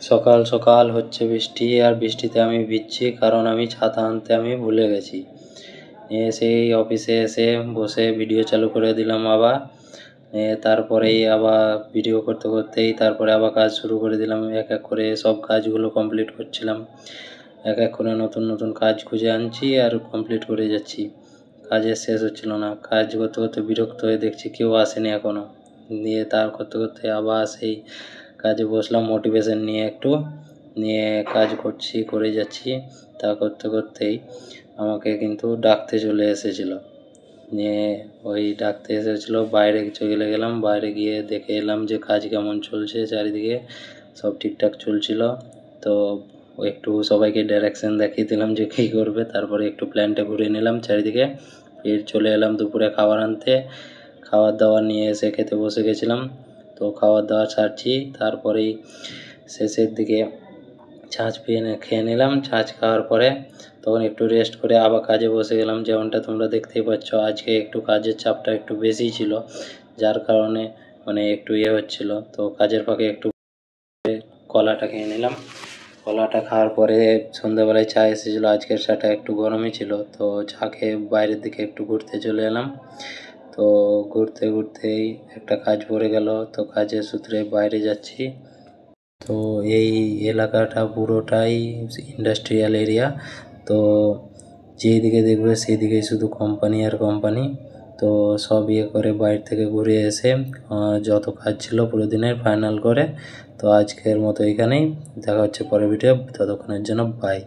সকাল সকাল হচ্ছে বৃষ্টি, আর বৃষ্টিতে আমি ভিজছি কারণ আমি ছাতা আনতে আমি ভুলে গেছি। সেই অফিসে এসে বসে ভিডিও চালু করে দিলাম আবার। তারপরেই আবার ভিডিও করতে করতেই তারপরে আবার কাজ শুরু করে দিলাম। এক এক করে সব কাজগুলো কমপ্লিট করছিলাম। এক এক করে নতুন নতুন কাজ খুঁজে আনছি আর কমপ্লিট করে যাচ্ছি। কাজের শেষ হচ্ছিল না। কাজ করতে করতে বিরক্ত হয়ে দেখছি কেউ আসেনি এখনও। দিয়ে তার করতে করতে আবার সেই কাজে বসলাম মোটিভেশন নিয়ে একটু, নিয়ে কাজ করছি করে যাচ্ছি। তা করতে করতেই আমাকে কিন্তু ডাকতে চলে এসেছিলো। নিয়ে ওই ডাকতে এসেছিলো, বাইরে চলে গেলাম। বাইরে গিয়ে দেখে এলাম যে কাজ কেমন চলছে, চারিদিকে সব ঠিকঠাক চলছিল। তো একটু সবাইকে ডাইরেকশন দেখিয়ে দিলাম যে কী করবে। তারপরে একটু প্ল্যানটা ঘুরিয়ে নিলাম চারিদিকে। ফির চলে এলাম দুপুরে খাবার আনতে। খাবার দাবার নিয়ে এসে খেতে বসে গেছিলাম। তো খাবার দাবার ছাড়ছি, তারপরেই শেষের দিকে ছাঁচ খেয়ে নিলাম। ছাঁচ খাওয়ার পরে তখন একটু রেস্ট করে আবার কাজে বসে গেলাম। যেমনটা তোমরা দেখতেই পাচ্ছ, আজকে একটু কাজের চাপটা একটু বেশিই ছিল, যার কারণে মানে একটু হচ্ছিল। তো কাজের ফাঁকে একটু কলাটা খেয়ে নিলাম। কলাটা খাওয়ার পরে সন্ধ্যাবেলায় চা এসেছিলো, আজকের চাটা একটু গরমই ছিল। তো চা খেয়ে বাইরের দিকে একটু ঘুরতে চলে এলাম। তো ঘুরতে ঘুরতেই একটা কাজ পড়ে গেল, তো কাজের সূত্রে বাইরে যাচ্ছি। তো এই এলাকাটা পুরোটাই ইন্ডাস্ট্রিয়াল এরিয়া। তো যেদিকে দেখবে সেই দিকেই শুধু কোম্পানি আর কোম্পানি। তো সব করে বাইরে থেকে ঘুরে এসে যত কাজ ছিল পুরো দিনের ফাইনাল করে। তো আজকের মতো এখানেই, দেখা হচ্ছে পরের ভিডিও। ততক্ষণের জন্য বাই।